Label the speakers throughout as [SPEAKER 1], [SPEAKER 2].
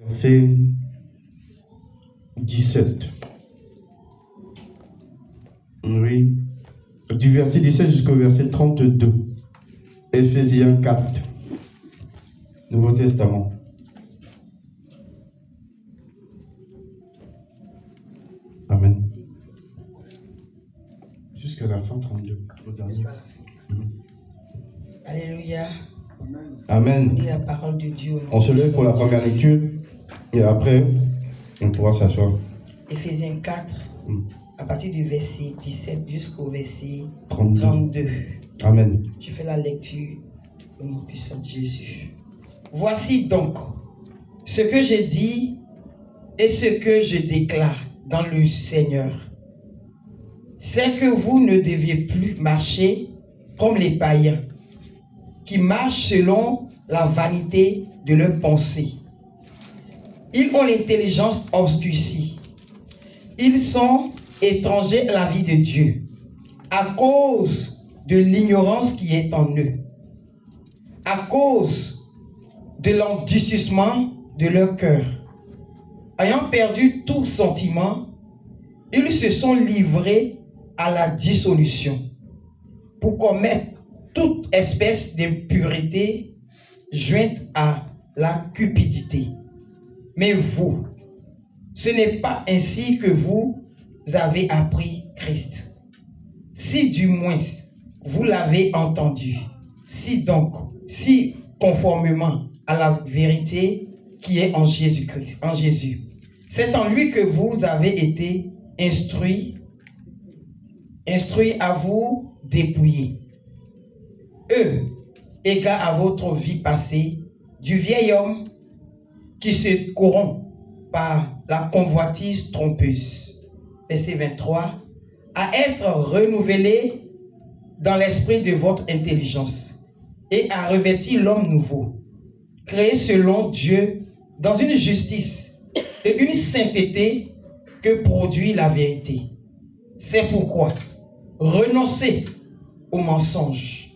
[SPEAKER 1] Verset 17. Oui. Du verset 17 jusqu'au verset 32. Éphésiens 4. Nouveau Testament. Amen. Jusqu'à la fin 32.
[SPEAKER 2] Alléluia.
[SPEAKER 1] Amen.
[SPEAKER 2] Lis la parole de Dieu.
[SPEAKER 1] On se lève pour la première lecture et après, on pourra s'asseoir.
[SPEAKER 2] Éphésiens 4, à partir du verset 17 jusqu'au verset
[SPEAKER 1] 32.
[SPEAKER 2] 32.
[SPEAKER 1] Amen.
[SPEAKER 2] Je fais la lecture au nom puissant de Jésus. Voici donc ce que j'ai dit et ce que je déclare dans le Seigneur. C'est que vous ne deviez plus marcher comme les païens, qui marchent selon la vanité de leurs pensées. Ils ont l'intelligence obscurcie. Ils sont étrangers à la vie de Dieu à cause de l'ignorance qui est en eux, à cause de l'endurcissement de leur cœur. Ayant perdu tout sentiment, ils se sont livrés à la dissolution pour commettre toute espèce d'impureté jointe à la cupidité. Mais vous, ce n'est pas ainsi que vous avez appris Christ. Si du moins vous l'avez entendu, si conformément à la vérité qui est en Jésus-Christ, en Jésus, c'est en lui que vous avez été instruits à vous dépouiller. Eux, égard à votre vie passée, du vieil homme qui se corrompt par la convoitise trompeuse. Verset 23. À être renouvelé dans l'esprit de votre intelligence et à revêtir l'homme nouveau, créé selon Dieu dans une justice et une sainteté que produit la vérité. C'est pourquoi renoncez au mensonge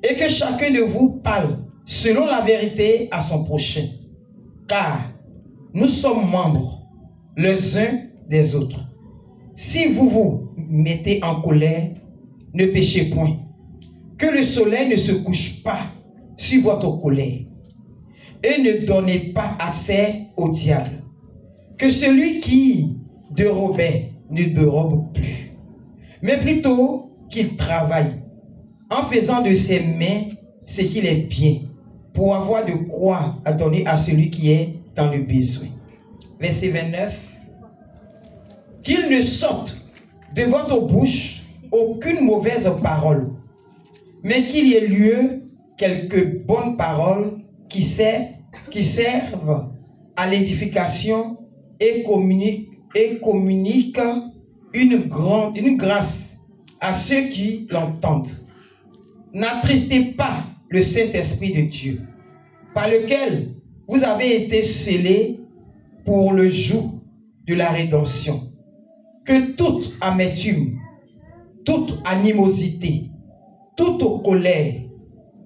[SPEAKER 2] et que chacun de vous parle selon la vérité à son prochain, car nous sommes membres les uns des autres. Si vous vous mettez en colère, ne péchez point. Que le soleil ne se couche pas sur votre colère. Et ne donnez pas accès au diable. Que celui qui dérobait ne dérobe plus, mais plutôt qu'il travaille en faisant de ses mains ce qu'il est bien, pour avoir de quoi à donner à celui qui est dans le besoin. Verset 29. Qu'il ne sorte de votre bouche aucune mauvaise parole, mais qu'il y ait lieu quelques bonnes paroles qui servent à l'édification et communiquent une grâce à ceux qui l'entendent. N'attristez pas le Saint-Esprit de Dieu, par lequel vous avez été scellés pour le jour de la rédemption. Que toute amertume, toute animosité, toute colère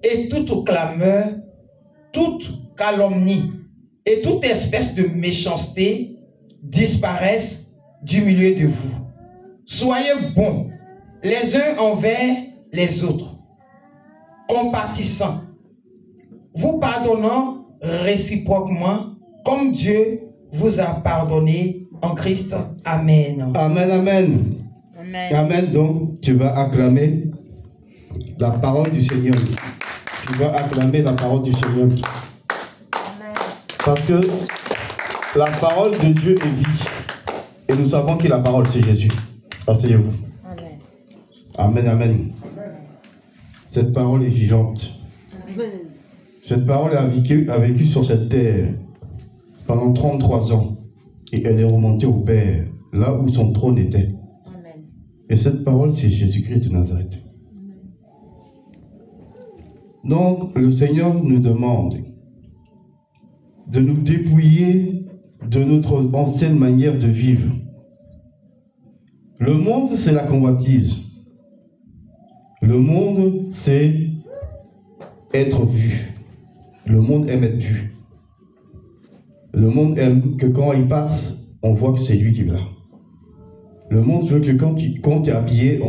[SPEAKER 2] et toute clameur, toute calomnie et toute espèce de méchanceté disparaissent du milieu de vous. Soyez bons les uns envers les autres, compatissants, vous pardonnant réciproquement comme Dieu vous a pardonné en Christ. Amen.
[SPEAKER 1] Amen, amen.
[SPEAKER 2] Amen.
[SPEAKER 1] Amen. Donc, tu vas acclamer la parole du Seigneur. Tu vas acclamer la parole du Seigneur.
[SPEAKER 2] Amen.
[SPEAKER 1] Parce que la parole de Dieu est vie. Et nous savons que la parole, c'est Jésus. Asseyez-vous.
[SPEAKER 2] Amen.
[SPEAKER 1] Amen, amen. Cette parole est vivante.
[SPEAKER 2] Amen.
[SPEAKER 1] Cette parole a vécu sur cette terre pendant 33 ans. Et elle est remontée au Père, là où son trône était.
[SPEAKER 2] Amen.
[SPEAKER 1] Et cette parole, c'est Jésus-Christ de Nazareth. Donc, le Seigneur nous demande de nous dépouiller de notre ancienne manière de vivre. Le monde, c'est la convoitise. Le monde, c'est être vu. Le monde aime être vu. Le monde aime que quand il passe, on voit que c'est lui qui est là. Le monde veut que quand tu es habillé,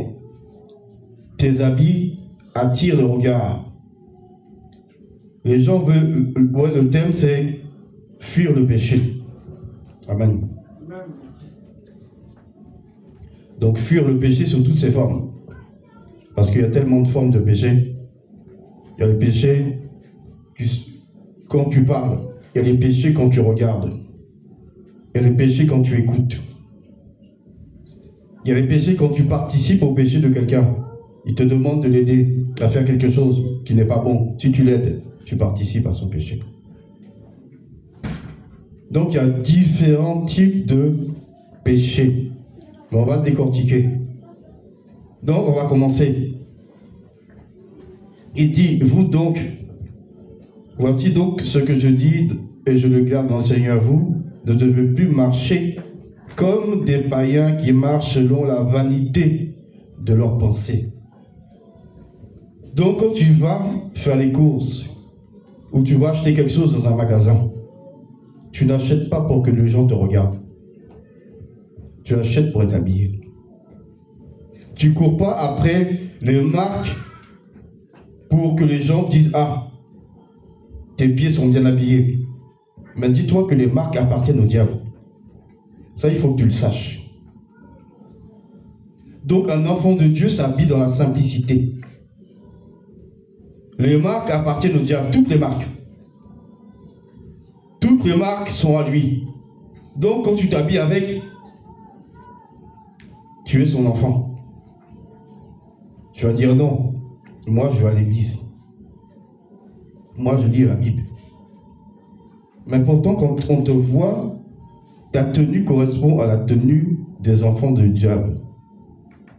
[SPEAKER 1] tes habits attirent le regard. Les gens veulent, le thème c'est fuir le péché. Amen. Donc fuir le péché sous toutes ses formes. Parce qu'il y a tellement de formes de péché. Il y a le péché quand tu parles. Il y a les péchés quand tu regardes. Il y a les péchés quand tu écoutes. Il y a les péchés quand tu participes au péché de quelqu'un. Il te demande de l'aider à faire quelque chose qui n'est pas bon. Si tu l'aides, tu participes à son péché. Donc il y a différents types de péchés. Mais on va décortiquer. Donc on va commencer. Il dit, vous donc, voici donc ce que je dis, et je le garde dans le Seigneur, vous ne devez plus marcher comme des païens qui marchent selon la vanité de leurs pensées. Donc quand tu vas faire les courses, ou tu vas acheter quelque chose dans un magasin, tu n'achètes pas pour que les gens te regardent. Tu achètes pour être habillé. Tu ne cours pas après les marques pour que les gens disent « Ah, tes pieds sont bien habillés. » Mais dis-toi que les marques appartiennent au diable. Ça, il faut que tu le saches. Donc, un enfant de Dieu s'habille dans la simplicité. Les marques appartiennent au diable, toutes les marques. Toutes les marques sont à lui. Donc, quand tu t'habilles avec, tu es son enfant. Tu vas dire non, moi je vais à l'église. Moi je lis la Bible. Mais pourtant, quand on te voit, ta tenue correspond à la tenue des enfants du diable.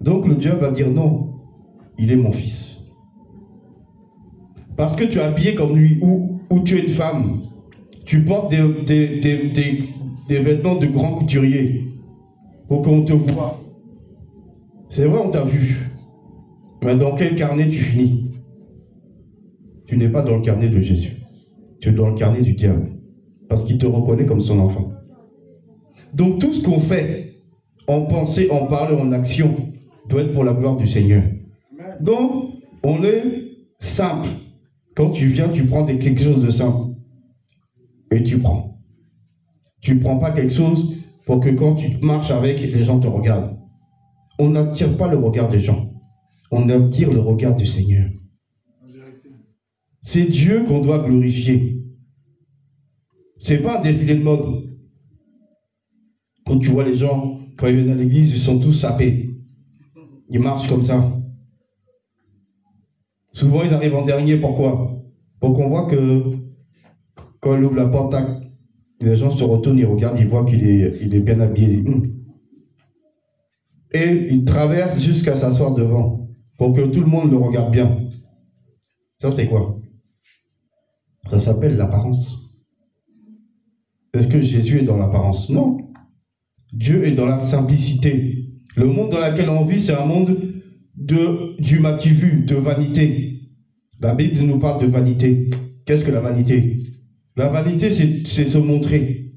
[SPEAKER 1] Donc le diable va dire non, il est mon fils. Parce que tu es habillé comme lui, ou tu es une femme, tu portes des vêtements de grand couturier pour qu'on te voie. C'est vrai, on t'a vu. Mais dans quel carnet tu finis? Tu n'es pas dans le carnet de Jésus. Tu es dans le carnet du diable. Parce qu'il te reconnaît comme son enfant. Donc tout ce qu'on fait, en pensée, en parole, en action, doit être pour la gloire du Seigneur. Donc, on est simple. Quand tu viens, tu prends quelque chose de simple. Et tu prends. Tu ne prends pas quelque chose pour que quand tu marches avec, les gens te regardent. On n'attire pas le regard des gens. On attire le regard du Seigneur. C'est Dieu qu'on doit glorifier. Ce n'est pas un défilé de mode. Quand tu vois les gens, quand ils viennent à l'église, ils sont tous sapés. Ils marchent comme ça. Souvent, ils arrivent en dernier. Pourquoi? Pour qu'on voit que quand il ouvre la porte, les gens se retournent, ils regardent, ils voient qu'il est bien habillé. Et il traverse jusqu'à s'asseoir devant, pour que tout le monde le regarde bien. Ça, c'est quoi? Ça s'appelle l'apparence. Est-ce que Jésus est dans l'apparence? Non. Dieu est dans la simplicité. Le monde dans lequel on vit, c'est un monde du m'as-tu-vu, de vanité. La Bible nous parle de vanité. Qu'est-ce que la vanité? La vanité, c'est se montrer.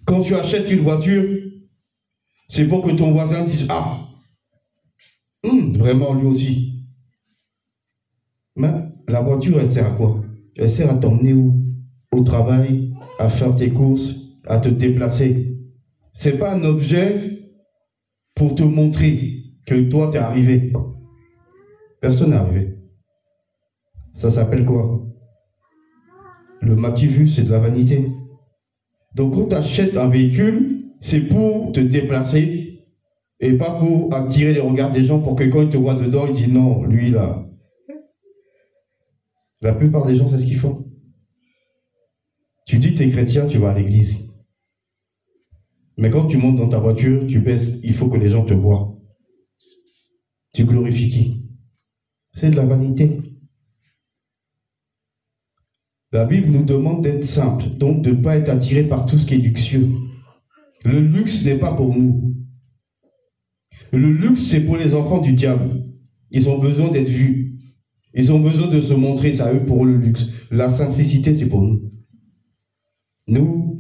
[SPEAKER 1] Quand tu achètes une voiture, c'est pour que ton voisin dise « Ah, vraiment lui aussi ». Mais la voiture, elle sert à quoi? Elle sert à t'emmener où? Au travail, à faire tes courses, à te déplacer. Ce n'est pas un objet pour te montrer que toi, tu es arrivé. Personne n'est arrivé. Ça s'appelle quoi? Le m'as-tu vu, c'est de la vanité. Donc quand tu achètes un véhicule, c'est pour te déplacer et pas pour attirer les regards des gens pour que quand ils te voient dedans, ils disent non, lui là. La plupart des gens, c'est ce qu'ils font. Tu dis que tu es chrétien, tu vas à l'église. Mais quand tu montes dans ta voiture, tu baisses, il faut que les gens te voient. Tu glorifies qui? C'est de la vanité. La Bible nous demande d'être simple, donc de ne pas être attiré par tout ce qui est luxueux. Le luxe n'est pas pour nous. Le luxe, c'est pour les enfants du diable. Ils ont besoin d'être vus. Ils ont besoin de se montrer, c'est à eux pour le luxe. La simplicité, c'est pour nous. Nous,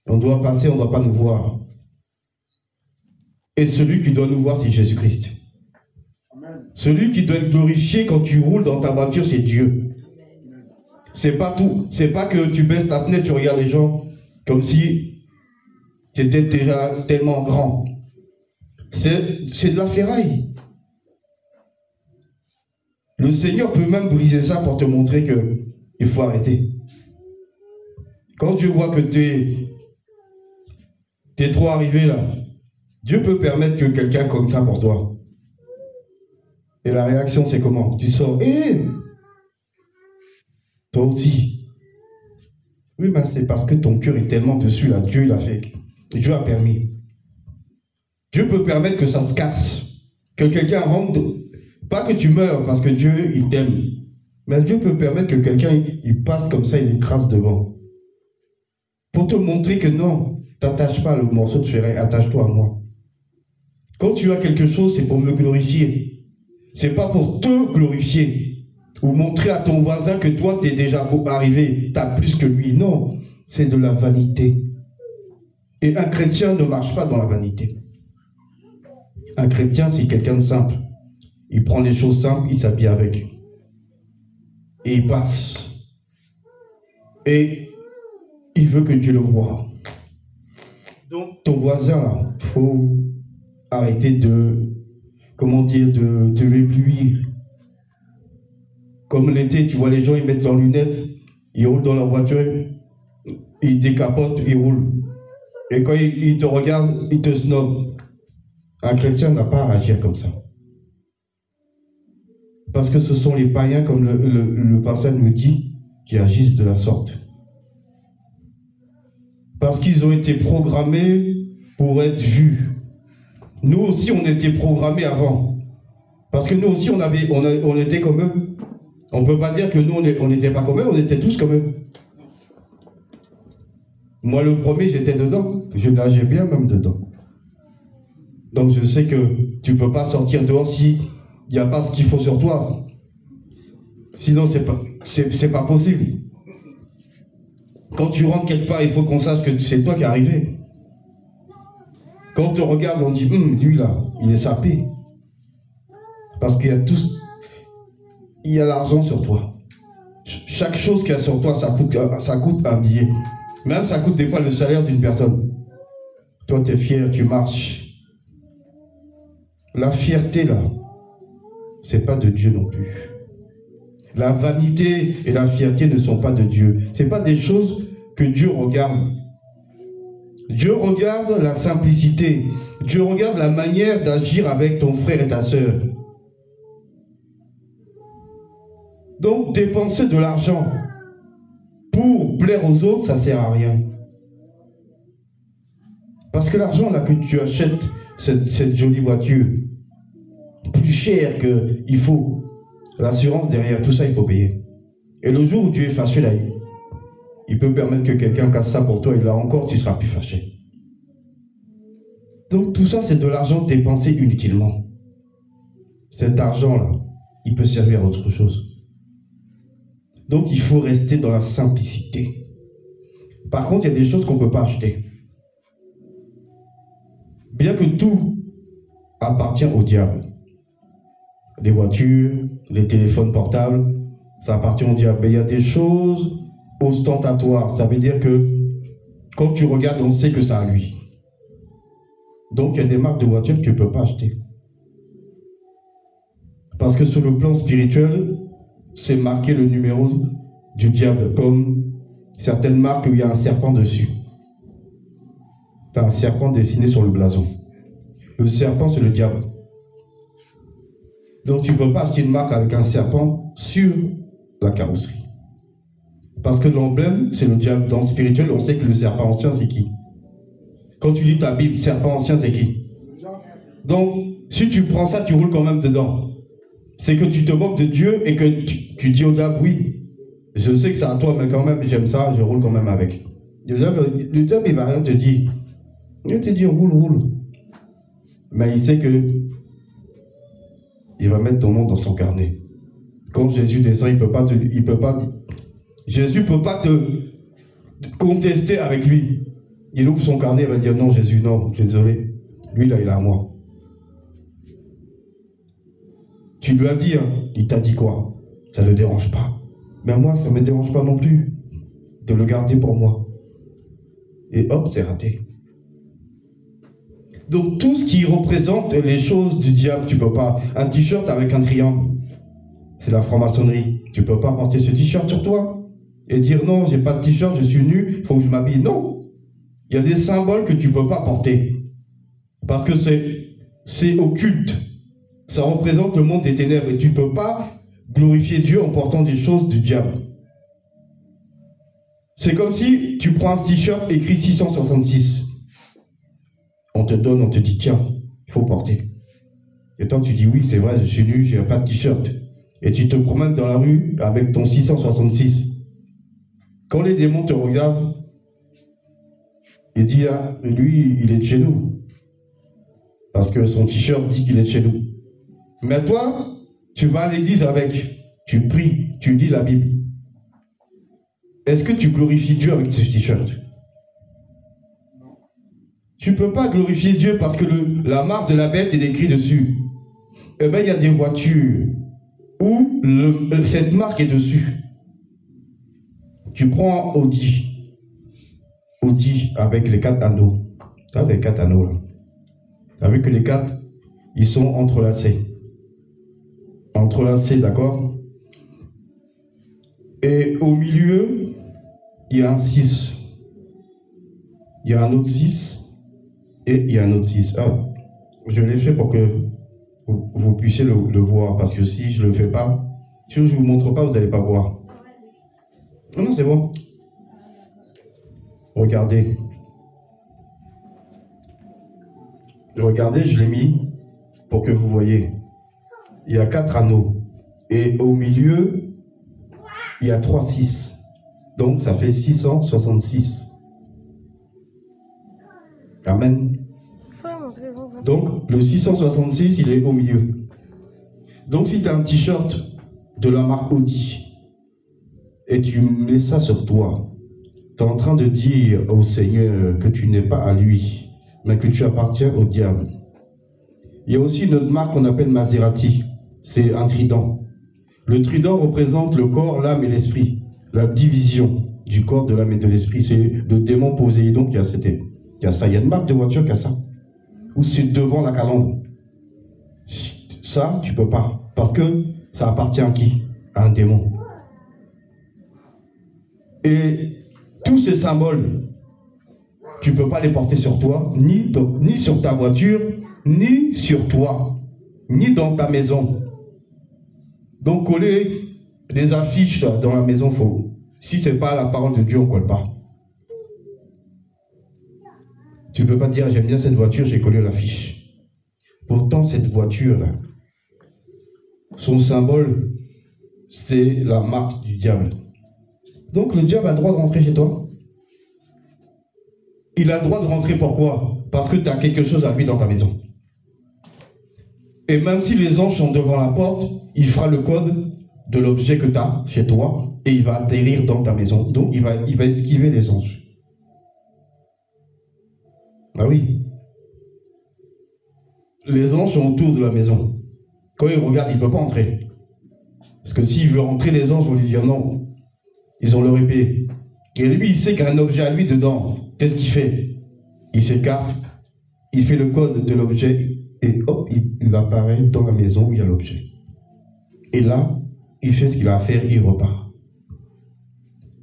[SPEAKER 1] on doit passer, on ne doit pas nous voir. Et celui qui doit nous voir, c'est Jésus-Christ. Celui qui doit être glorifié quand tu roules dans ta voiture, c'est Dieu. C'est pas tout. C'est pas que tu baisses ta fenêtre, tu regardes les gens comme si tu étais déjà tellement grand. C'est de la ferraille. Le Seigneur peut même briser ça pour te montrer qu'il faut arrêter. Quand Dieu voit que tu es trop arrivé là, Dieu peut permettre que quelqu'un comme ça pour toi. Et la réaction, c'est comment? Tu sors, toi aussi. Oui, mais c'est parce que ton cœur est tellement dessus là, Dieu l'a fait. Dieu a permis. Dieu peut permettre que ça se casse. Que quelqu'un rentre, pas que tu meurs parce que Dieu, il t'aime. Mais Dieu peut permettre que quelqu'un, il passe comme ça, il écrase devant. Pour te montrer que non, t'attaches pas le morceau de ferraille, attache-toi à moi. Quand tu as quelque chose, c'est pour me glorifier. C'est pas pour te glorifier. Ou montrer à ton voisin que toi, tu es déjà arrivé, tu as plus que lui. Non, c'est de la vanité. Et un chrétien ne marche pas dans la vanité. Un chrétien, c'est quelqu'un de simple. Il prend les choses simples, il s'habille avec. Et il passe. Et il veut que Dieu le voie. Donc, ton voisin, il faut arrêter de, comment dire, de l'éblouir. Comme l'été, tu vois les gens, ils mettent leurs lunettes, ils roulent dans leur voiture, ils décapotent, ils roulent. Et quand ils te regardent, ils te snobent. Un chrétien n'a pas à agir comme ça. Parce que ce sont les païens, comme le passage nous dit, qui agissent de la sorte. Parce qu'ils ont été programmés pour être vus. Nous aussi, on était programmés avant. Parce que nous aussi, on était comme eux. On ne peut pas dire que nous, on n'était pas comme eux, on était tous comme eux. Moi, le premier, j'étais dedans. Je nageais bien même dedans. Donc, je sais que tu ne peux pas sortir dehors s'il n'y a pas ce qu'il faut sur toi. Sinon, c'est pas possible. Quand tu rentres quelque part, il faut qu'on sache que c'est toi qui es arrivé. Quand on te regarde, on dit, lui là, il est sapé. Parce qu'il y a tous... Il y a l'argent sur toi. Chaque chose qu'il y a sur toi, ça coûte un billet. Même ça coûte des fois le salaire d'une personne. Toi, tu es fier, tu marches. La fierté, là, c'est pas de Dieu non plus. La vanité et la fierté ne sont pas de Dieu. Ce n'est pas des choses que Dieu regarde. Dieu regarde la simplicité. Dieu regarde la manière d'agir avec ton frère et ta sœur. Donc, dépenser de l'argent pour plaire aux autres, ça ne sert à rien. Parce que l'argent là que tu achètes, cette jolie voiture, plus cher qu'il faut, l'assurance derrière, tout ça, il faut payer. Et le jour où tu es fâché, là, il peut permettre que quelqu'un casse ça pour toi, et là encore, tu ne seras plus fâché. Donc, tout ça, c'est de l'argent dépensé inutilement. Cet argent-là, il peut servir à autre chose. Donc, il faut rester dans la simplicité. Par contre, il y a des choses qu'on ne peut pas acheter. Bien que tout appartient au diable. Les voitures, les téléphones portables, ça appartient au diable. Mais il y a des choses ostentatoires. Ça veut dire que quand tu regardes, on sait que c'est à lui. Donc, il y a des marques de voitures que tu ne peux pas acheter. Parce que sur le plan spirituel, c'est marqué le numéro du diable, comme certaines marques où il y a un serpent dessus. Tu as un serpent dessiné sur le blason. Le serpent, c'est le diable. Donc tu ne peux pas acheter une marque avec un serpent sur la carrosserie. Parce que l'emblème, c'est le diable. Dans le spirituel, on sait que le serpent ancien, c'est qui? Quand tu lis ta Bible, serpent ancien, c'est qui? Donc, si tu prends ça, tu roules quand même dedans. C'est que tu te moques de Dieu et que tu dis au diable, oui, je sais que c'est à toi, mais quand même, j'aime ça, je roule quand même avec. Le diable, il ne va rien te dire. Il va te dire, roule. Mais il sait que il va mettre ton nom dans son carnet. Quand Jésus descend, Jésus ne peut pas contester avec lui. Il ouvre son carnet et va dire non, Jésus, non, désolé. Lui, là, il est à moi. Tu lui as dit, hein, il t'a dit quoi? Ça ne le dérange pas. Mais moi, ça ne me dérange pas non plus de le garder pour moi. Et hop, c'est raté. Donc tout ce qui représente les choses du diable, tu ne peux pas. Un t-shirt avec un triangle, c'est la franc-maçonnerie. Tu ne peux pas porter ce t-shirt sur toi et dire non, j'ai pas de t-shirt, je suis nu, il faut que je m'habille. Non. Il y a des symboles que tu ne peux pas porter. Parce que c'est occulte. Ça représente le monde des ténèbres. Et tu ne peux pas glorifier Dieu en portant des choses du diable. C'est comme si tu prends un t-shirt écrit 666. On te donne, on te dit tiens, il faut porter. Et toi tu dis oui, c'est vrai, je suis nu, j'ai pas de t-shirt. Et tu te promènes dans la rue avec ton 666. Quand les démons te regardent, ils disent ah, lui, il est de chez nous. Parce que son t-shirt dit qu'il est de chez nous. Mais toi, tu vas à l'église avec, tu pries, tu lis la Bible. Est-ce que tu glorifies Dieu avec ce t-shirt? Tu ne peux pas glorifier Dieu parce que la marque de la bête est écrite dessus. Eh bien, il y a des voitures où cette marque est dessus. Tu prends Audi. Audi avec les 4 anneaux. Tu as les 4 anneaux là. Tu as vu que les 4, ils sont entrelacés. Entrelacés, d'accord? Et au milieu, il y a un 6. Il y a un autre 6. Et il y a un autre 6. Ah, je l'ai fait pour que vous puissiez le voir. Parce que si je ne le fais pas, si je ne vous montre pas, vous n'allez pas voir. Non, non, c'est bon. Regardez. Regardez, je l'ai mis pour que vous voyez. Il y a 4 anneaux. Et au milieu, il y a 3 6. Donc, ça fait 666. Amen. Donc, le 666, il est au milieu. Donc, si tu as un t-shirt de la marque Audi et tu mets ça sur toi, tu es en train de dire au Seigneur que tu n'es pas à lui, mais que tu appartiens au diable. Il y a aussi une autre marque qu'on appelle Maserati. C'est un trident. Le trident représente le corps, l'âme et l'esprit. La division du corps, de l'âme et de l'esprit. C'est le démon Poséidon qui a ça. Il y a une marque de voiture qui a ça. Ou c'est devant la calandre. Ça, tu peux pas. Parce que ça appartient à qui? À un démon. Et tous ces symboles, tu ne peux pas les porter sur toi, ni sur ta voiture, ni sur toi, ni dans ta maison. Donc coller des affiches dans la maison, si ce n'est pas la parole de Dieu, on ne colle pas. Tu ne peux pas dire, j'aime bien cette voiture, j'ai collé l'affiche. Pourtant, cette voiture-là, son symbole, c'est la marque du diable. Donc, le diable a le droit de rentrer chez toi. Il a le droit de rentrer pourquoi? Parce que tu as quelque chose à lui dans ta maison. Et même si les anges sont devant la porte, il fera le code de l'objet que tu as chez toi et il va atterrir dans ta maison. Donc, il va esquiver les anges. Ah oui. Les anges sont autour de la maison. Quand il regarde, il ne peut pas entrer. Parce que s'il veut rentrer, les anges vont lui dire non. Ils ont leur épée. Et lui, il sait qu'il y a un objet à lui dedans. Qu'est-ce qu'il fait? Il s'écarte, il fait le code de l'objet et hop, il apparaît dans la maison où il y a l'objet. Et là, il fait ce qu'il a à faire et il repart.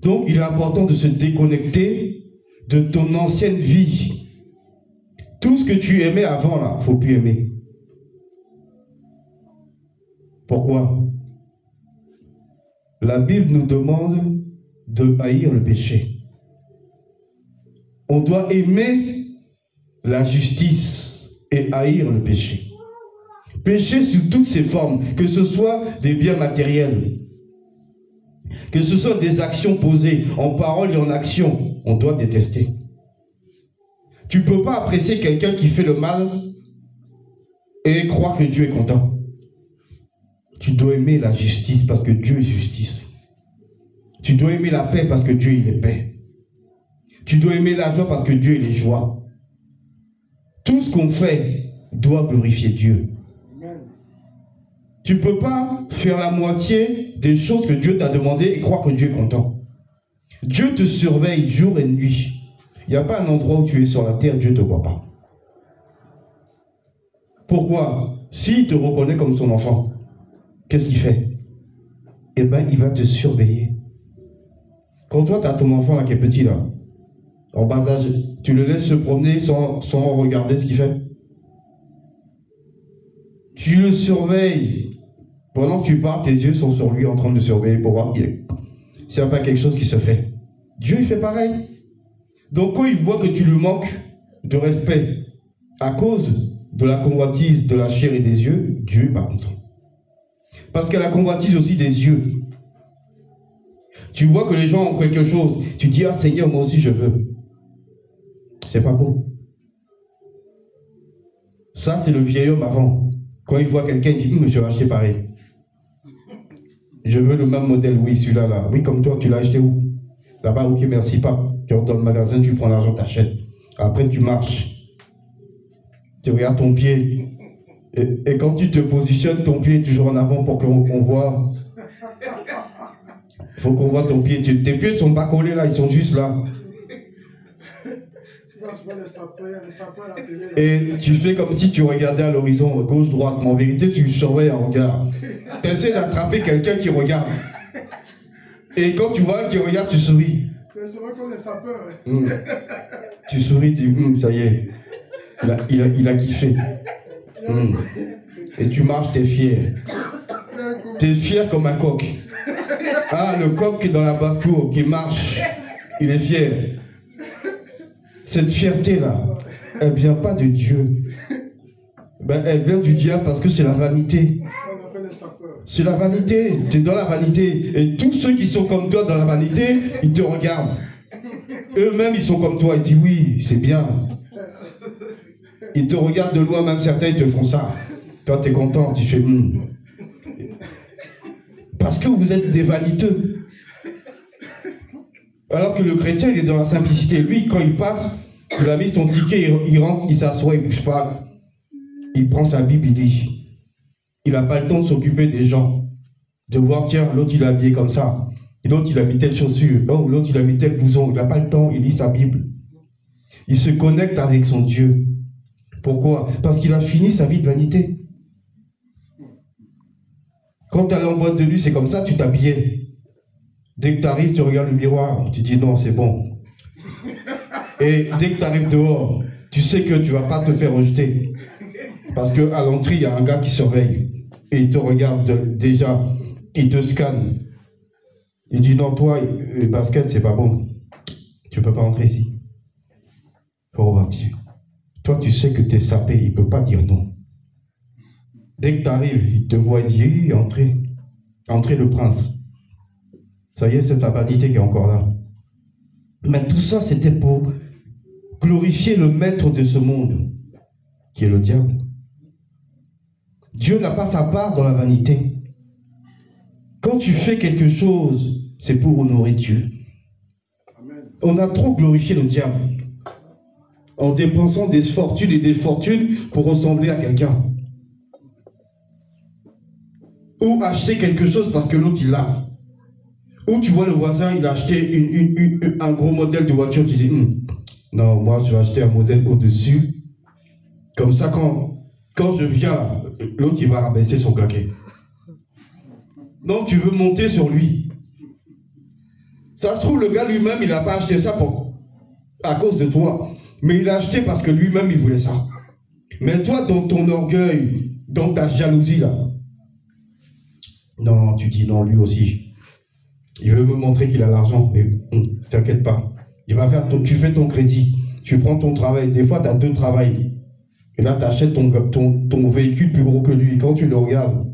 [SPEAKER 1] Donc, il est important de se déconnecter de ton ancienne vie. Tout ce que tu aimais avant, là, il ne faut plus aimer. Pourquoi? La Bible nous demande de haïr le péché. On doit aimer la justice et haïr le péché. Péché sous toutes ses formes, que ce soit des biens matériels, que ce soit des actions posées en parole et en action, on doit détester. Tu ne peux pas apprécier quelqu'un qui fait le mal et croire que Dieu est content. Tu dois aimer la justice parce que Dieu est justice. Tu dois aimer la paix parce que Dieu il est paix. Tu dois aimer la joie parce que Dieu est joie. Tout ce qu'on fait doit glorifier Dieu. Tu ne peux pas faire la moitié des choses que Dieu t'a demandé et croire que Dieu est content. Dieu te surveille jour et nuit. Il n'y a pas un endroit où tu es sur la terre, Dieu ne te voit pas. Pourquoi? S'il te reconnaît comme son enfant, qu'est-ce qu'il fait? Eh bien, il va te surveiller. Quand toi, tu as ton enfant là, qui est petit, là, en bas âge, tu le laisses se promener sans regarder ce qu'il fait. Tu le surveilles. Pendant que tu parles, tes yeux sont sur lui en train de surveiller pour voir s'il n'y a pas quelque chose qui se fait. Dieu, il fait pareil. Donc, quand il voit que tu lui manques de respect à cause de la convoitise de la chair et des yeux, Dieu n'est pas content. Parce que la convoitise aussi des yeux. Tu vois que les gens ont quelque chose. Tu dis, ah Seigneur, moi aussi je veux. C'est pas bon. Ça, c'est le vieil homme avant. Quand il voit quelqu'un, il dit, je vais acheter pareil. Je veux le même modèle, oui, celui-là, là. Oui, comme toi, tu l'as acheté où? Là-bas, ok, merci pas. Tu rentres dans le magasin, tu prends l'argent, t'achètes. Après, tu marches. Tu regardes ton pied. Et quand tu te positionnes, ton pied est toujours en avant pour qu'on voit. Il faut qu'on voit ton pied. Tes pieds ne sont pas collés là, ils sont juste là. Et tu fais comme si tu regardais à l'horizon, gauche-droite. Mais en vérité, tu surveilles un regard. Tu essaies d'attraper quelqu'un qui regarde. Et quand tu vois qu'il regarde, tu souris. Tu souris, tu dis, ça y est. Il a kiffé. Et tu marches, t'es fier. T'es fier comme un coq. Ah, le coq qui est dans la basse-cour, qui marche, il est fier. Cette fierté-là, elle ne vient pas de Dieu. Ben, elle vient du diable parce que c'est la vanité. C'est la vanité. Tu es dans la vanité. Et tous ceux qui sont comme toi dans la vanité, ils te regardent. Eux-mêmes, ils sont comme toi. Ils disent oui, c'est bien. Ils te regardent de loin, même certains, ils te font ça. Toi, tu es content, tu fais Parce que vous êtes des vaniteux. Alors que le chrétien, il est dans la simplicité. Lui, quand il passe, il a mis son ticket, il rentre, il s'assoit, il ne bouge pas. Il prend sa Bible, il lit. Il n'a pas le temps de s'occuper des gens. De voir, tiens, l'autre, il est habillé comme ça. Et l'autre, il a mis telle chaussure. Oh, l'autre, il a mis tel blouson. Il n'a pas le temps, il lit sa Bible. Il se connecte avec son Dieu. Pourquoi? Parce qu'il a fini sa vie de vanité. Quand tu allais en boîte de nuit, c'est comme ça, tu t'habillais. Dès que tu arrives, tu regardes le miroir, tu dis non, c'est bon. Et dès que tu arrives dehors, tu sais que tu ne vas pas te faire rejeter. Parce qu'à l'entrée, il y a un gars qui surveille. Et il te regarde déjà, il te scanne. Il dit non, toi, basket, c'est pas bon. Tu ne peux pas entrer ici. Il faut repartir. Toi, tu sais que tu es sapé, il ne peut pas dire non. Dès que tu arrives, il te voit et dit oui, entrez. Entrez le prince. Ça y est, c'est ta vanité qui est encore là. Mais tout ça, c'était pour glorifier le maître de ce monde, qui est le diable. Dieu n'a pas sa part dans la vanité. Quand tu fais quelque chose, c'est pour honorer Dieu. On a trop glorifié le diable en dépensant des fortunes et des fortunes pour ressembler à quelqu'un. Ou acheter quelque chose parce que l'autre il l'a. Ou tu vois le voisin, il a acheté un gros modèle de voiture, tu dis non, moi je vais acheter un modèle au-dessus. Comme ça, quand je viens, l'autre il va rabaisser son claquet. Donc tu veux monter sur lui. Ça se trouve, le gars lui-même, il n'a pas acheté ça à cause de toi. Mais il a acheté parce que lui-même, il voulait ça. Mais toi, dans ton orgueil, dans ta jalousie, là, non, tu dis non, lui aussi. Il veut me montrer qu'il a l'argent. Mais t'inquiète pas. Il va faire tu fais ton crédit. Tu prends ton travail. Des fois, tu as 2 travails. Et là, tu achètes ton véhicule plus gros que lui. Quand tu le regardes,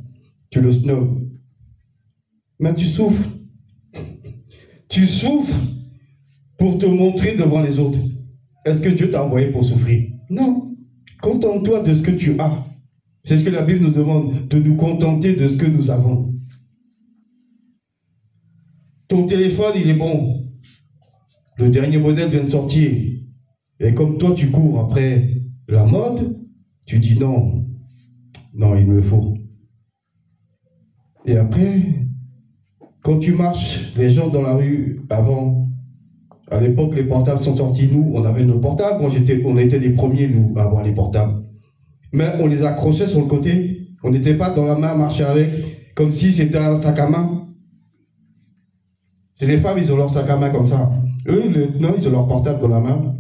[SPEAKER 1] tu le snobs. Mais tu souffres. Tu souffres pour te montrer devant les autres. Est-ce que Dieu t'a envoyé pour souffrir? Non. Contente-toi de ce que tu as. C'est ce que la Bible nous demande, de nous contenter de ce que nous avons. Ton téléphone, il est bon. Le dernier modèle vient de sortir. Et comme toi, tu cours après la mode, tu dis non, non, il me faut. Et après, quand tu marches, les gens dans la rue, avant, à l'époque, les portables sont sortis, nous, on avait nos portables. Moi, on était les premiers, nous, à avoir les portables. Mais on les accrochait sur le côté. On n'était pas dans la main à marcher avec, comme si c'était un sac à main. C'est les femmes, ils ont leur sac à main comme ça. Eux, non, ils ont leur portable dans la main.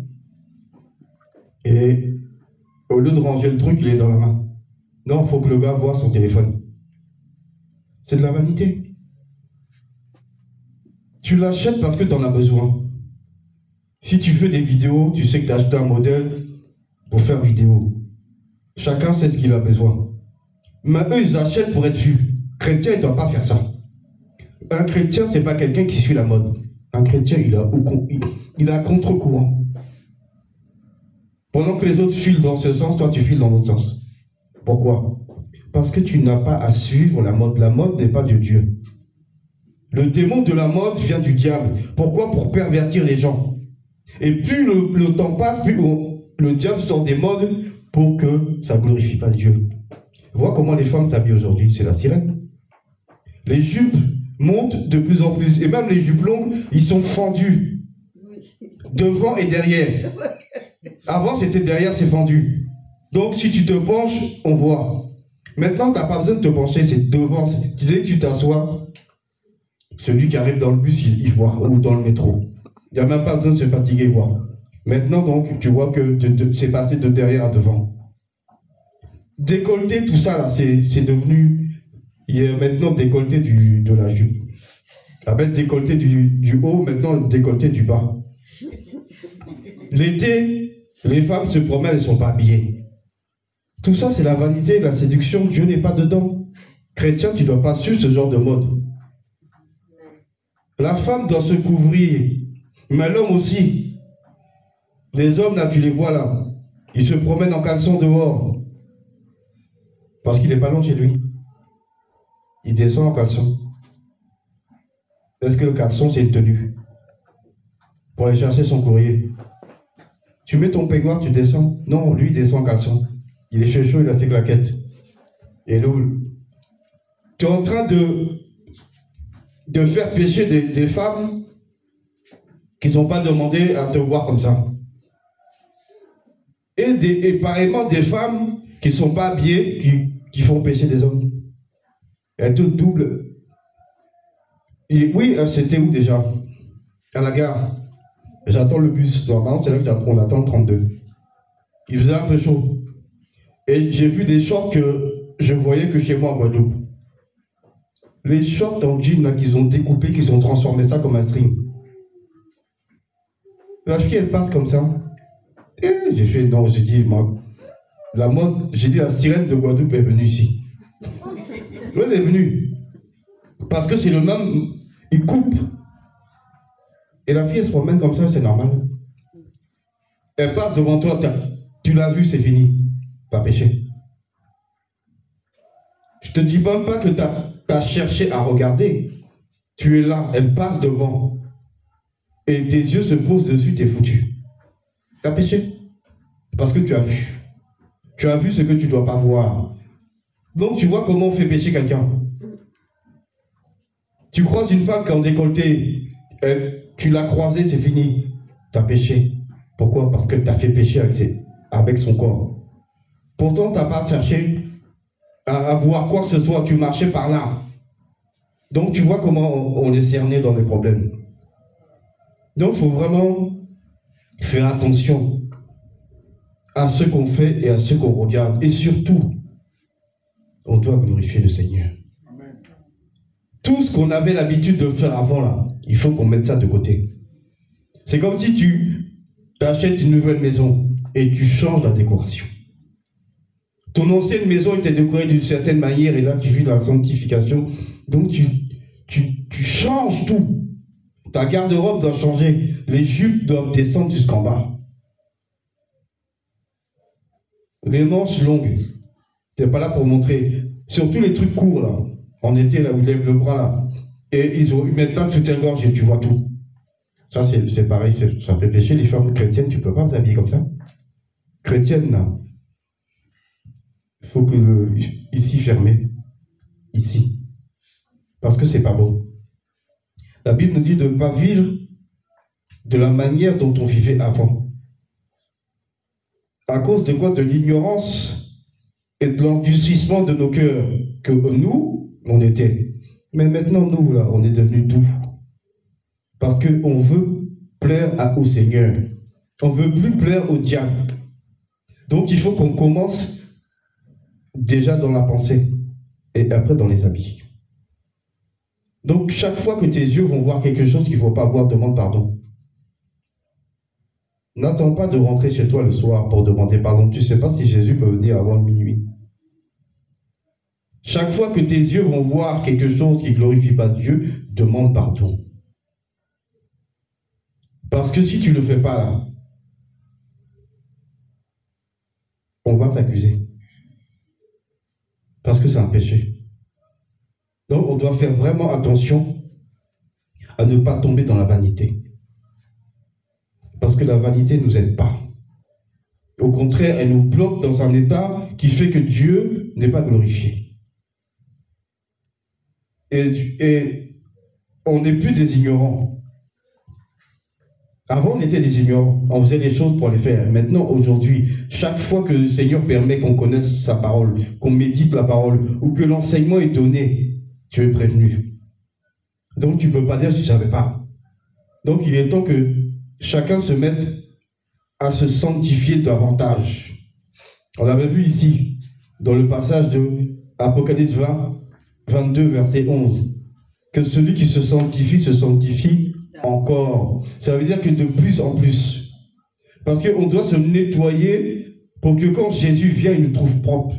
[SPEAKER 1] Et au lieu de ranger le truc, il est dans la main. Non, il faut que le gars voie son téléphone. C'est de la vanité. Tu l'achètes parce que tu en as besoin. Si tu fais des vidéos, tu sais que tu as acheté un modèle pour faire vidéo. Chacun sait ce qu'il a besoin. Mais eux, ils achètent pour être vus. Chrétien, il ne doit pas faire ça. Un chrétien, ce n'est pas quelqu'un qui suit la mode. Un chrétien, il a contre-courant. Pendant que les autres filent dans ce sens, toi, tu files dans l'autre sens. Pourquoi? Parce que tu n'as pas à suivre la mode. La mode n'est pas de Dieu. Le démon de la mode vient du diable. Pourquoi? Pour pervertir les gens. Et plus le temps passe, plus le diable sort des modes pour que ça ne glorifie pas Dieu. Vois comment les femmes s'habillent aujourd'hui, c'est la sirène. Les jupes montent de plus en plus. Et même les jupes longues, ils sont fendus. Devant et derrière. Avant, c'était derrière, c'est fendu. Donc, si tu te penches, on voit. Maintenant, tu n'as pas besoin de te pencher, c'est devant. Dès que tu t'assois, celui qui arrive dans le bus, il voit, ou dans le métro. Il n'y a même pas besoin de se fatiguer, voir. Maintenant, donc, tu vois que c'est passé de derrière à devant. Décolleté, tout ça, là, c'est devenu... Il y a maintenant décolleté de la jupe. Avec décolleté du haut, maintenant décolleté du bas. L'été, les femmes se promènent, elles ne sont pas habillées. Tout ça, c'est la vanité, la séduction. Dieu n'est pas dedans. Chrétien, tu ne dois pas suivre ce genre de mode. La femme doit se couvrir, mais l'homme aussi. Les hommes, là, tu les vois là. Ils se promènent en caleçon dehors. Parce qu'il n'est pas loin de chez lui. Il descend en caleçon. Est-ce que le caleçon, c'est une tenue? Pour aller chercher son courrier. Tu mets ton peignoir, tu descends. Non, lui, il descend en caleçon. Il est chaud, il a ses claquettes. Et là, tu es en train de faire pécher des femmes qui ne sont pas demandées à te voir comme ça. Et pareillement des femmes qui ne sont pas habillées, qui font pécher des hommes. Elles te doublent. Et oui, c'était où déjà? À la gare. J'attends le bus. Normalement, c'est là qu'on attend le 32. Il faisait un peu chaud. Et j'ai vu des shorts que je voyais que chez moi en Guadeloupe. Les shorts en jean là qu'ils ont découpé, qu'ils ont transformé ça comme un string. La fille, elle passe comme ça. Et j'ai fait non, j'ai dit, moi, la mode, j'ai dit la sirène de Guadeloupe est venue ici. Elle est venue. Parce que c'est le même, il coupe. Et la fille, elle se promène comme ça, c'est normal. Elle passe devant toi, tu l'as vu, c'est fini. Pas péché. Je te dis même pas que tu as cherché à regarder. Tu es là, elle passe devant. Et tes yeux se posent dessus, t'es foutu. Tu as péché. Parce que tu as vu. Tu as vu ce que tu ne dois pas voir. Donc tu vois comment on fait pécher quelqu'un. Tu croises une femme qui est en décolleté, tu l'as croisée, c'est fini. Tu as péché. Pourquoi? Parce que tu as fait pécher avec son corps. Pourtant, tu n'as pas cherché à voir quoi que ce soit. Tu marchais par là. Donc tu vois comment on est cerné dans les problèmes. Donc il faut vraiment faire attention à ce qu'on fait et à ce qu'on regarde. Et surtout, on doit glorifier le Seigneur. Amen. Tout ce qu'on avait l'habitude de faire avant, là, il faut qu'on mette ça de côté. C'est comme si tu achètes une nouvelle maison et tu changes la décoration. Ton ancienne maison était décorée d'une certaine manière et là, tu vis dans la sanctification. Donc, tu changes tout. Ta garde-robe doit changer. Les jupes doivent descendre jusqu'en bas. Les manches longues, tu n'es pas là pour montrer. Surtout les trucs courts, là. En été, là, où ils lèvent le bras, là. Et ils mettent pas tout un gorge et tu vois tout. Ça, c'est pareil, ça fait pécher. Les femmes chrétiennes, tu ne peux pas t'habiller comme ça. Chrétienne, là, il faut que ici fermé. Ici. Parce que c'est pas bon. La Bible nous dit de ne pas vivre de la manière dont on vivait avant. À cause de quoi? De l'ignorance et de l'endurcissement de nos cœurs. Que nous, on était. Mais maintenant, nous, là, on est devenus doux. Parce qu'on veut plaire au Seigneur. On ne veut plus plaire au diable. Donc, il faut qu'on commence déjà dans la pensée et après dans les habits. Donc, chaque fois que tes yeux vont voir quelque chose qu'il ne faut pas voir, demande pardon. N'attends pas de rentrer chez toi le soir pour demander pardon. Tu ne sais pas si Jésus peut venir avant le minuit. Chaque fois que tes yeux vont voir quelque chose qui ne glorifie pas Dieu, demande pardon. Parce que si tu ne le fais pas là, on va t'accuser. Parce que c'est un péché. Donc on doit faire vraiment attention à ne pas tomber dans la vanité. Parce que la vanité ne nous aide pas. Au contraire, elle nous bloque dans un état qui fait que Dieu n'est pas glorifié. Et on n'est plus des ignorants. Avant, on était des ignorants. On faisait les choses pour les faire. Maintenant, aujourd'hui, chaque fois que le Seigneur permet qu'on connaisse sa parole, qu'on médite la parole, ou que l'enseignement est donné, tu es prévenu. Donc, tu ne peux pas dire « je ne savais pas ». Donc, il est temps que chacun se mette à se sanctifier davantage. On l'avait vu ici, dans le passage de Apocalypse 22, verset 11, que celui qui se sanctifie encore. Ça veut dire que de plus en plus. Parce qu'on doit se nettoyer pour que quand Jésus vient, il nous trouve propres.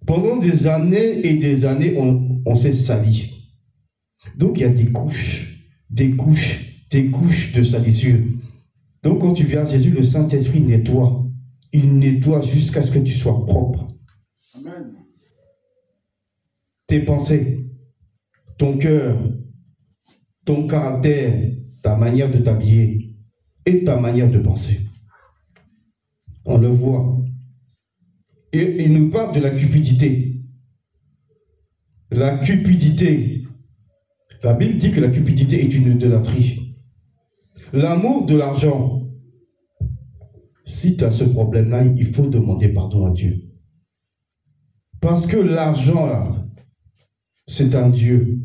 [SPEAKER 1] Pendant des années et des années, on s'est sali. Donc il y a des couches de salissure. Donc quand tu viens à Jésus, le Saint-Esprit nettoie. Il nettoie jusqu'à ce que tu sois propre. Amen. Tes pensées, ton cœur, ton caractère, ta manière de t'habiller et ta manière de penser. On le voit. Et il nous parle de la cupidité. La cupidité. La Bible dit que la cupidité est une idolâtrie. L'amour de l'argent. Si tu as ce problème-là, il faut demander pardon à Dieu. Parce que l'argent, là, c'est un Dieu.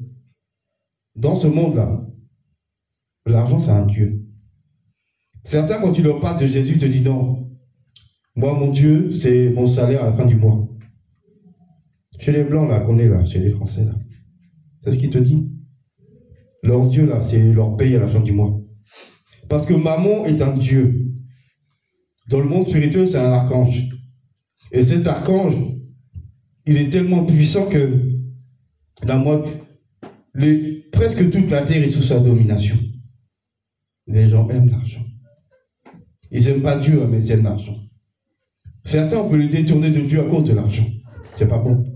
[SPEAKER 1] Dans ce monde-là, l'argent, c'est un Dieu. Certains, quand tu leur parles de Jésus, te disent non. Moi, mon Dieu, c'est mon salaire à la fin du mois. Chez les Blancs, là, qu'on est là, chez les Français, là. C'est ce qu'il te dit. Leur Dieu, là, c'est leur paye à la fin du mois. Parce que Mammon est un Dieu. Dans le monde spirituel, c'est un archange. Et cet archange, il est tellement puissant que presque toute la terre est sous sa domination. Les gens aiment l'argent. Ils n'aiment pas Dieu, mais ils aiment l'argent. Certains, on peut le détourner de Dieu à cause de l'argent. C'est pas bon.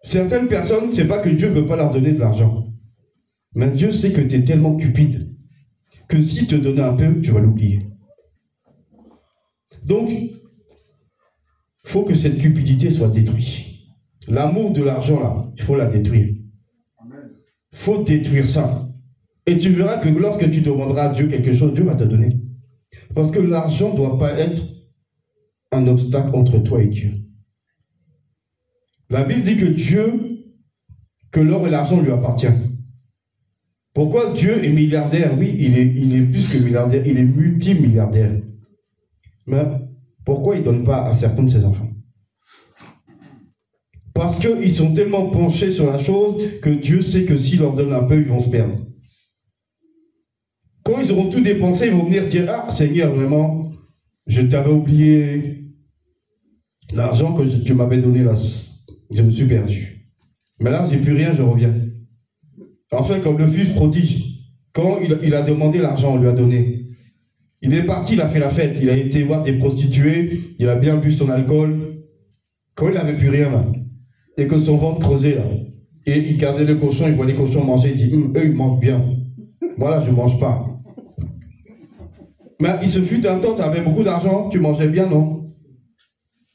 [SPEAKER 1] Certaines personnes, c'est pas que Dieu ne veut pas leur donner de l'argent. Mais Dieu sait que tu es tellement cupide que s'il te donnait un peu, tu vas l'oublier. Donc, il faut que cette cupidité soit détruite. L'amour de l'argent, là, il faut la détruire. Il faut détruire ça. Et tu verras que lorsque tu demanderas à Dieu quelque chose, Dieu va te donner. Parce que l'argent ne doit pas être un obstacle entre toi et Dieu. La Bible dit que l'or et l'argent lui appartiennent. Pourquoi Dieu est milliardaire? Oui, il est plus que milliardaire, il est multimilliardaire. Mais pourquoi il ne donne pas à certains de ses enfants? Parce qu'ils sont tellement penchés sur la chose que Dieu sait que s'il leur donne un peu, ils vont se perdre. Quand ils auront tout dépensé, ils vont venir dire « Ah, Seigneur, vraiment, je t'avais oublié l'argent que tu m'avais donné là, je me suis perdu. Mais là, j'ai plus rien, je reviens. » Enfin, comme le fils prodige, quand il a demandé l'argent, on lui a donné. Il est parti, il a fait la fête, il a été voir des prostituées, il a bien bu son alcool. Quand il n'avait plus rien là, et que son ventre creusait là, Et il gardait les cochons, il voit les cochons manger, il dit, eux, ils mangent bien. Moi, là, je ne mange pas. Mais il se fut un temps, tu avais beaucoup d'argent, tu mangeais bien, non?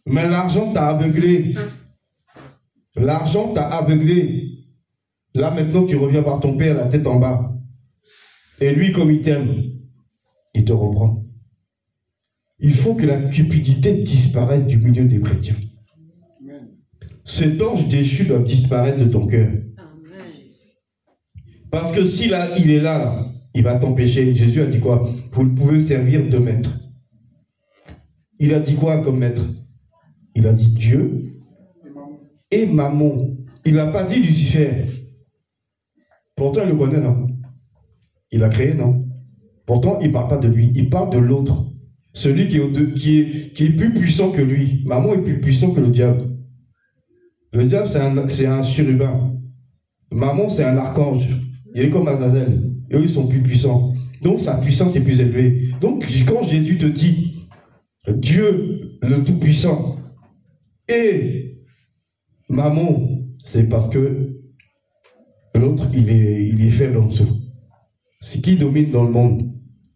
[SPEAKER 1] Mais l'argent t'a aveuglé. L'argent t'a aveuglé. Là, maintenant, tu reviens voir ton père, la tête en bas. Et lui, comme il t'aime, il te reprend. Il faut que la cupidité disparaisse du milieu des chrétiens. Cet ange déchu doit disparaître de ton cœur. Parce que si là, il est là, il va t'empêcher. Jésus a dit quoi? Vous ne pouvez servir deux maîtres. Il a dit quoi comme maître? Il a dit Dieu et Mammon. Il n'a pas dit Lucifer. Pourtant, il le connaît, non? Il l'a créé, non? Pourtant, il ne parle pas de lui. Il parle de l'autre. Celui qui est plus puissant que lui. Mammon est plus puissant que le diable. Le diable, c'est un chérubin. Mammon, c'est un archange. Il est comme Azazel. Et eux, ils sont plus puissants. Donc, sa puissance est plus élevée. Donc, quand Jésus te dit Dieu, le Tout-Puissant, et Mammon, c'est parce que l'autre, il est faible en dessous. C'est qui domine dans le monde?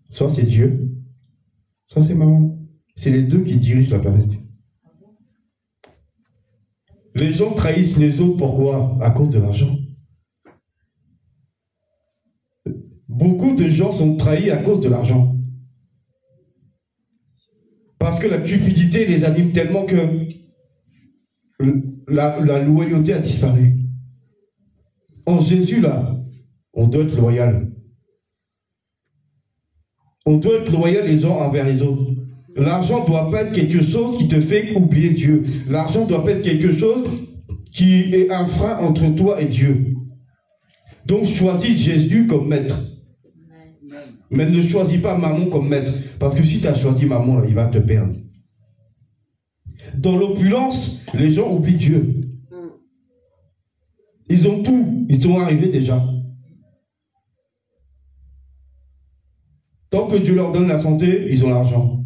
[SPEAKER 1] Soit c'est Dieu, soit c'est Mammon. C'est les deux qui dirigent la planète. Les gens trahissent les autres, pourquoi? À cause de l'argent. Beaucoup de gens sont trahis à cause de l'argent. Parce que la cupidité les anime tellement que la loyauté a disparu. En Jésus, là, on doit être loyal. On doit être loyal les uns envers les autres. L'argent ne doit pas être quelque chose qui te fait oublier Dieu. L'argent doit pas être quelque chose qui est un frein entre toi et Dieu. Donc choisis Jésus comme maître. Mais ne choisis pas Mammon comme maître. Parce que si tu as choisi Mammon, là, il va te perdre. Dans l'opulence, les gens oublient Dieu. Ils ont tout. Ils sont arrivés déjà. Tant que Dieu leur donne la santé, ils ont l'argent.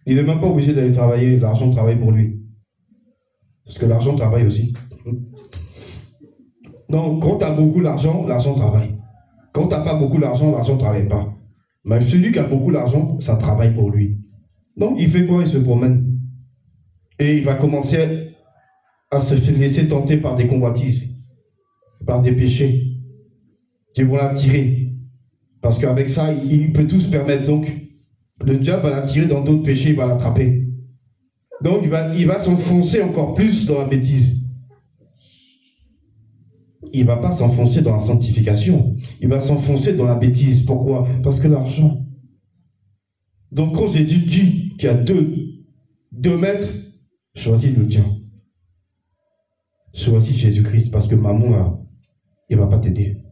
[SPEAKER 1] Il n'est même pas obligé d'aller travailler. L'argent travaille pour lui. Parce que l'argent travaille aussi. Donc, quand tu as beaucoup d'argent, l'argent travaille. Quand tu n'as pas beaucoup d'argent, l'argent ne travaille pas. Mais celui qui a beaucoup d'argent, ça travaille pour lui. Donc, il fait quoi? Il se promène. Et il va commencer à se laisser tenter par des convoitises, par des péchés qui vont l'attirer. Parce qu'avec ça, il peut tout se permettre. Donc, le diable va l'attirer dans d'autres péchés, il va l'attraper. Donc, il va s'enfoncer encore plus dans la bêtise. Il ne va pas s'enfoncer dans la sanctification. Il va s'enfoncer dans la bêtise. Pourquoi? Parce que l'argent. Donc, quand Jésus dit qu'il y a deux maîtres, choisis le tien. Choisis Jésus-Christ, parce que Mammon, là, il ne va pas t'aider.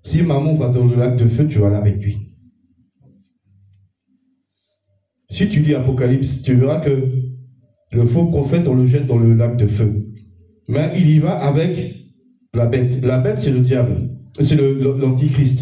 [SPEAKER 1] Si Mammon va dans le lac de feu, tu vas aller avec lui. Si tu lis Apocalypse, tu verras que le faux prophète, on le jette dans le lac de feu. Mais il y va avec la bête. La bête, c'est le diable. C'est l'antichrist.